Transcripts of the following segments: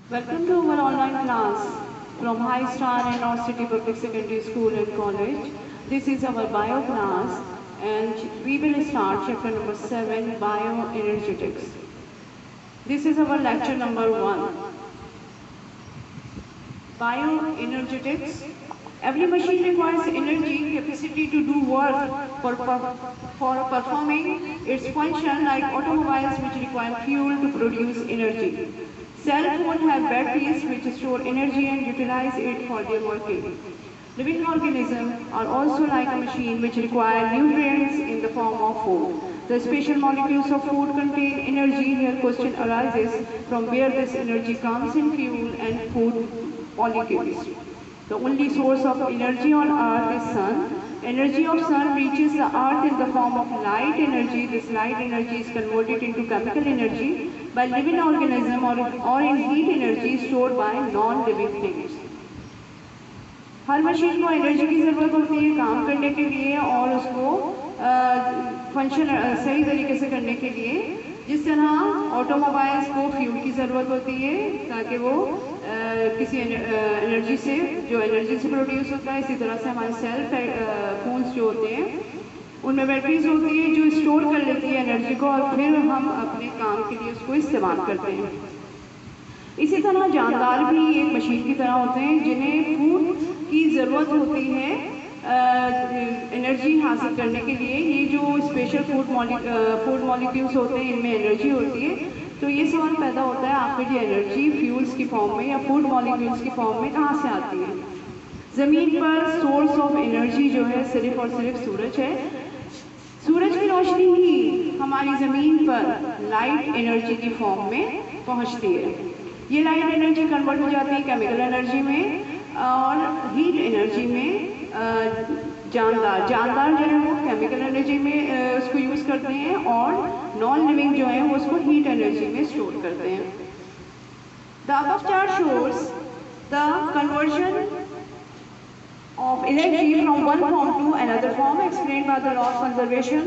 Welcome to our online class from High Star and North City Public Secondary School and College. This is our bio class and we will start chapter number 7, bioenergetics. This is our lecture number 1. Bioenergetics. Every machine requires energy capacity to do work for performing its function, like automobiles which require fuel to produce energy. Cell phones have batteries which store energy and utilize it for their working. Living organisms are also like a machine which require nutrients in the form of food. The special molecules of food contain energy. Here question arises from where this energy comes in fuel and food molecules. The only source of energy on earth is sun. Energy of sun reaches the earth in the form of light energy. This light energy is converted into chemical energy by living organism or in heat energy stored by non-living things. Her machine को energy की ज़रूरत होती है काम करने के लिए और उसको फंक्शन सही तरीके से करने के लिए, जिस तरह ऑटोमोबाइल्स को फ्यूल की ज़रूरत होती है ताकि वो किसी एनर्जी से जो एनर्जी से प्रोड्यूस होता है, इसी तरह से हमारे सेल फोन्स जो होते हैं उनमें बैटरीज होती है जो स्टोर कर लेती है एनर्जी को और फिर हम अपने काम के लिए उसको इस्तेमाल करते हैं। इसी तरह जानदार भी एक मशीन की तरह होते हैं जिन्हें फूड की ज़रूरत होती है एनर्जी हासिल करने के लिए। ये जो स्पेशल फूड मॉलिक्यूल्स होते हैं इनमें एनर्जी होती है। तो ये सवाल पैदा होता है आखिर ये एनर्जी फ्यूल्स की फॉर्म में या फूड मॉलिक्यूल्स की फॉर्म में कहाँ से आती है। ज़मीन पर सोर्स ऑफ एनर्जी जो है सिर्फ और सिर्फ सूरज है। सूरज की रोशनी ही हमारी ज़मीन पर लाइट एनर्जी की फॉर्म में पहुँचती है। ये लाइट एनर्जी कन्वर्ट हो जाती है केमिकल एनर्जी में और हीट एनर्जी में। जानदार जो है वो केमिकल एनर्जी में उसको यूज़ करते हैं और नॉन लिविंग जो है वो उसको हीट एनर्जी में स्टोर करते हैं। The above chart shows the conversion of energy from one form to another form explained by the law of conservation.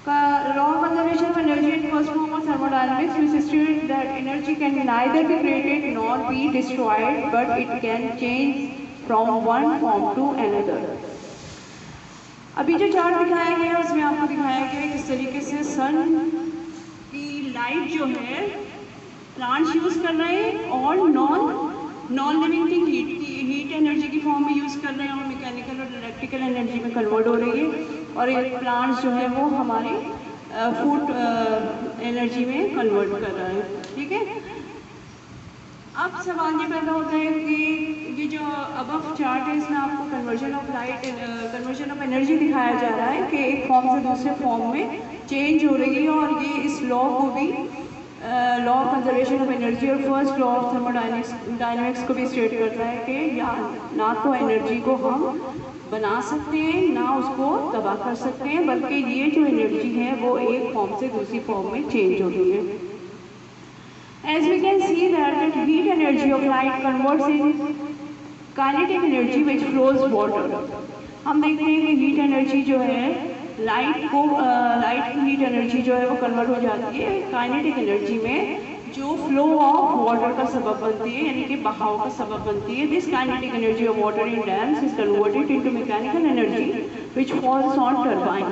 Law of conservation of energy in first form of thermodynamics, which states that energy can neither be created nor be destroyed, but it can change from one form to another. अभी जो chart दिखाया गया है उसमें आपको दिखाया गया है किस तरीके से सन की लाइट जो है प्लांट्स यूज़ कर रहे हैं और non living thing heat energy की फॉर्म में यूज़ कर रहे हैं और मैकेनिकल और इलेक्ट्रिकल एनर्जी में कन्वर्ट हो रही है और ये प्लांट्स जो है वो हमारे फूड एनर्जी में कन्वर्ट कर रहा है। ठीक है, अब सवाल ये पैदा होता है कि ये जो अबव चार्ट है इसमें आपको कन्वर्जन ऑफ एनर्जी दिखाया जा रहा है कि एक फॉर्म से दूसरे फॉर्म में चेंज हो रही है और ये इस लॉ को भी law of conservation of energy और फर्स्ट लॉ ऑफ थर्मोडायनेमिक्स को भी स्टेट करता है कि ना तो एनर्जी को हम बना सकते हैं ना उसको तबाह कर सकते हैं, बल्कि ये जो एनर्जी है वो एक फॉर्म से दूसरी फॉर्म में चेंज हो रही है। As we can see that heat energy of light converts in kinetic energy which flows water. हम देखते हैं कि हीट एनर्जी जो है लाइट की हीट एनर्जी जो है वो कन्वर्ट हो जाती है काइनेटिक एनर्जी में जो फ्लो ऑफ वाटर का सबब बनती है, यानी कि बहाव का सबब बनती है। This kinetic energy of water in dams is converted into mechanical energy which falls on turbine.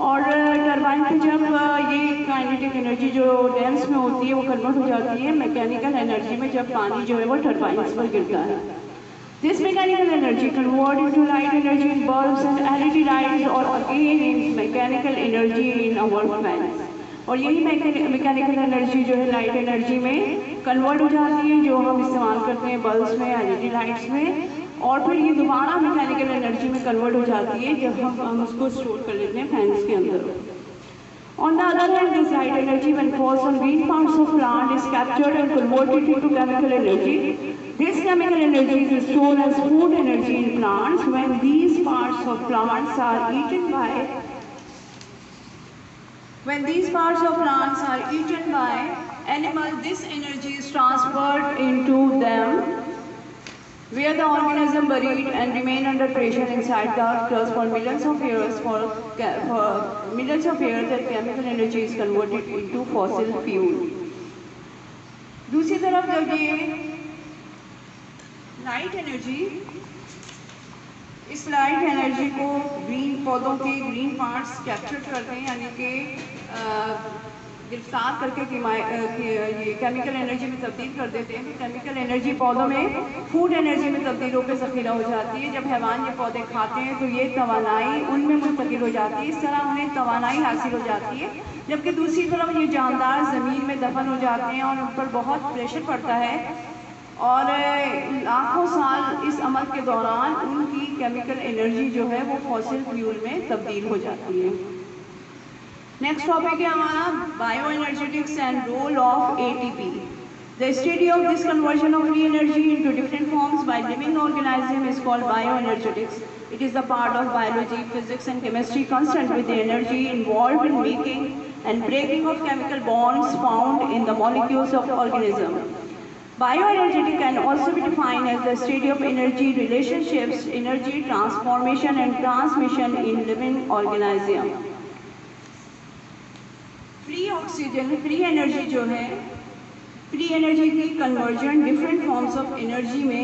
और टरबाइन पे जब ये काइनेटिक एनर्जी जो डैम्स में होती है वो कन्वर्ट हो जाती है मैकेनिकल एनर्जी में जब पानी जो है वो टरबाइंस पर गिरता है। This mechanical energy converted into light energy in bulbs and LED lights or again in mechanical energy in our fans. और यही मैकेनिकल एनर्जी जो है लाइट एनर्जी में कन्वर्ट हो जाती है जो हम इस्तेमाल करते हैं बल्ब्स में, LED लाइट्स में, और फिर ये दोबारा मैकेनिकल एनर्जी में कन्वर्ट हो जाती है जब हम उसको स्टोर कर लेते हैं फैंस के अंदर। On the other hand, this light energy when falls on green parts of plant is captured and converted into chemical energy. This chemical energy is stored as food energy in plants. When these parts of plants are eaten by animals, this energy is transferred into them, where the organism buried and remain under pressure inside the crust for millions of years. For millions of years, that chemical energy is converted into fossil fuel. तरफ जब ये light energy, इस light energy को green पौधों के green parts capture करते हैं, यानी कि गिरफ्तार करके ये केमिकल एनर्जी में तब्दील कर देते हैं। तो केमिकल एनर्जी पौधों में फूड एनर्जी में तब्दील होकर ज़ख़ीरा हो जाती है। जब हैवान ये पौधे खाते हैं तो ये तवानाई उनमें मुंतकिल हो जाती है, इस तरह उन्हें तवानाई हासिल हो जाती है। जबकि दूसरी तरफ ये जानदार ज़मीन में दफन हो जाते हैं और उन पर बहुत प्रेशर पड़ता है और लाखों साल इस अमल के दौरान उनकी केमिकल एनर्जी जो है वो फॉसिल फ्यूल में तब्दील हो जाती है। नेक्स्ट टॉपिक है हमारा bioenergetics and role of ATP। The study of this conversion of free energy into different forms by living organism is called bioenergetics. It is the part of biology, physics and chemistry concerned with the energy involved in making and breaking of chemical bonds found in the molecules of organism. Bioenergetic can also be defined as the study of energy relationships, energy transformation and transmission in living organism. Free oxygen, free energy जो है, free energy की conversion different forms of energy में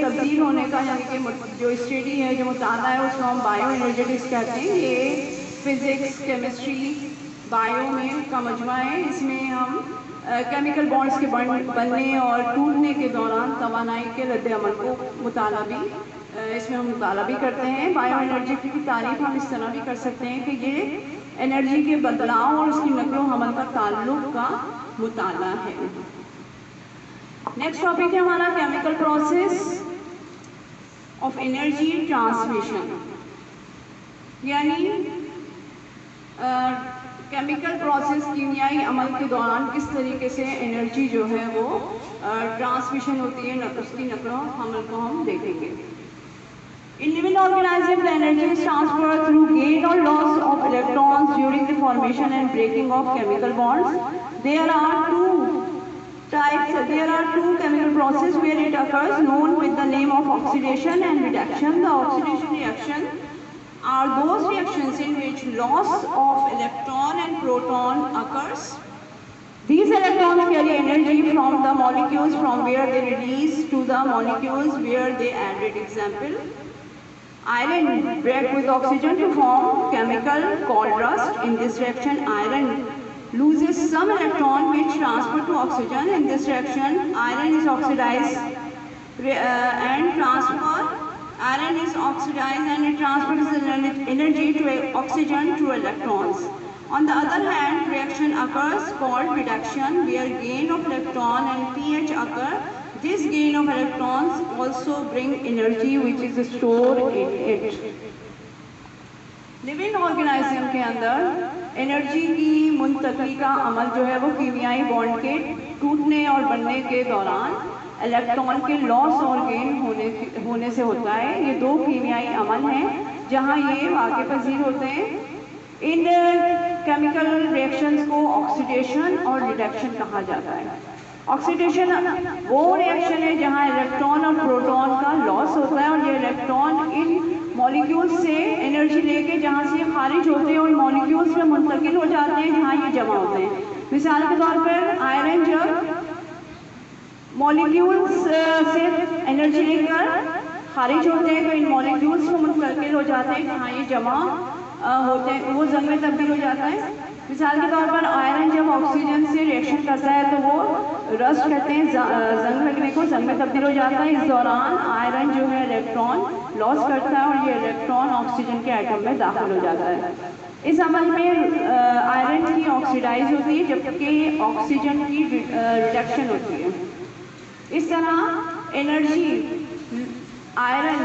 तब्दील होने का, यानी कि जो स्टडी है, जो मुताला है, उसको हम बायो एनर्जेटिक्स कहते हैं। ये फिज़िक्स, केमिस्ट्री, बायो में का मजमा है। इसमें हम केमिकल बॉन्ड्स के बनने और टूटने के दौरान तवानाई के रद्द-ए-अमल को मुताला भी इसमें हम मुताला भी करते हैं। बायो एनर्जी की तारीफ हम इस तरह भी कर सकते हैं कि ये एनर्जी के बदलाव और उसकी नकलो हमल का ताल्लुक का मुताला है। नेक्स्ट टॉपिक है हमारा chemical process of energy transmission, यानी केमिकल प्रोसेस, कीमियाई अमल के दौरान किस तरीके से एनर्जी जो है वो ट्रांसमिशन होती है, उसकी नकलो हमल को हम देखेंगे। In living organisms, the energy is transferred through gain or loss of electrons during the formation and breaking of chemical bonds. There are two chemical processes where it occurs, known with the name of oxidation and reduction. The oxidation reaction are those reactions in which loss of electron and proton occurs. These electrons carry energy from the molecules from where they release to the molecules where they added. Example: iron breaks with oxygen to form chemical called rust. In this reaction, iron loses some electron which transfer to oxygen. In this reaction, iron is oxidized and it transfers energy to oxygen through electrons. On the other hand, reaction occurs called reduction, where gain of electron and pH occur. This gain of electrons also bring energy which is stored in it. Living organism के अंदर energy की मुंतकली का अमल जो है वो कीमियाई bond के टूटने और बनने के दौरान इलेक्ट्रॉन के लॉस और गेन होने से होता है। ये दो कीमियाई अमल हैं जहाँ ये वाक़े पज़ीर होते हैं। इन केमिकल रिएक्शंस को ऑक्सीडेशन और रिडक्शन कहा जाता है। ऑक्सीडेशन वो रिएक्शन है जहाँ इलेक्ट्रॉन और प्रोटॉन का लॉस होता है और ये इलेक्ट्रॉन इन मॉलिक्यूल्स से एनर्जी लेके जहाँ से खारिज होते हैं उन मॉलिक्यूल्स में मुंतकिल हो जाते हैं जहाँ ये जमा होते हैं। मिसाल के तौर पर आयरन जब मॉलिक्यूल्स से एनर्जी लेकर खारिज होते हैं तो इन मॉलिक्यूल्स में मुंतकिल हो जाते हैं जहाँ ये जमा होते हैं, वो जंग में तब्दील हो जाता है। मिसाल के तौर पर आयरन जब ऑक्सीजन से रिएक्शन करता है तो वो रस्ट कहते हैं, जंग लगने को, जंग में तब्दील हो जाता है। इस दौरान आयरन जो है इलेक्ट्रॉन लॉस करता है और ये इलेक्ट्रॉन ऑक्सीजन के एटम में दाखिल हो जाता है। इस अमल में आयरन की ऑक्सीडाइज होती है जबकि ऑक्सीजन की रिडक्शन होती है। इस तरह एनर्जी आयरन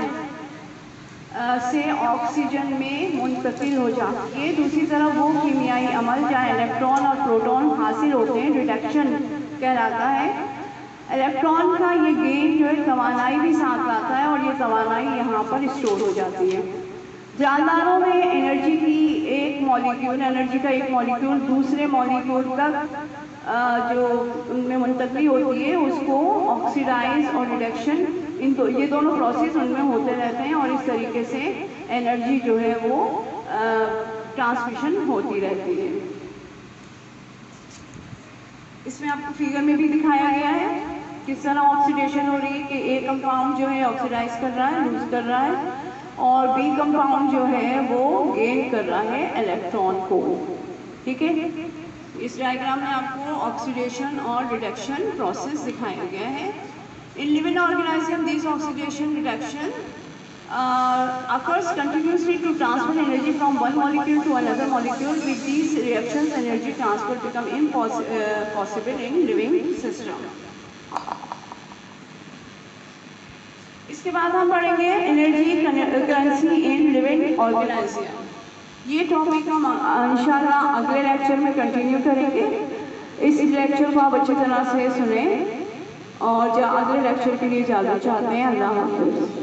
से ऑक्सीजन में मुंतकिल हो जाती है। दूसरी तरफ वो कीमियाई अमल जहाँ इलेक्ट्रॉन और प्रोटॉन हासिल होते हैं रिडक्शन कहलाता है। इलेक्ट्रॉन का ये गेन जो है तवानाई भी साथ लाता है और ये तवानाई यहाँ पर स्टोर हो जाती है। जानदारों में एनर्जी का एक मॉलिक्यूल दूसरे मॉलिक्यूल तक जो उनमें मुंतकली होती है उसको ऑक्सीडाइज और रिडक्शन ये दोनों प्रोसेस उनमें होते रहते हैं और इस तरीके से एनर्जी जो है वो ट्रांसमिशन होती रहती है। इसमें आपको फिगर में भी दिखाया गया है किस तरह ऑक्सीडेशन हो रही है कि ए कंपाउंड जो है ऑक्सीडाइज कर रहा है, लूज कर रहा है, और बी कंपाउंड जो है वो गेन कर रहा है इलेक्ट्रॉन को। ठीक है, इस डायग्राम में आपको ऑक्सीडेशन और रिडक्शन प्रोसेस दिखाया गया है। In living organism this oxidation reduction occurs continuously to transfer energy from one molecule to another molecule. With these reactions, energy transfer become impossible in living system. इसके बाद हम पढ़ेंगे energy currency in living organism. ये topic हम इंशाल्लाह अगले lecture में continue करेंगे। इस लेक्चर को आप अच्छी तरह से सुने और अगले लेक्चर के लिए इजाज़त चाहते हैं। अल्लाह हाफ़िज़।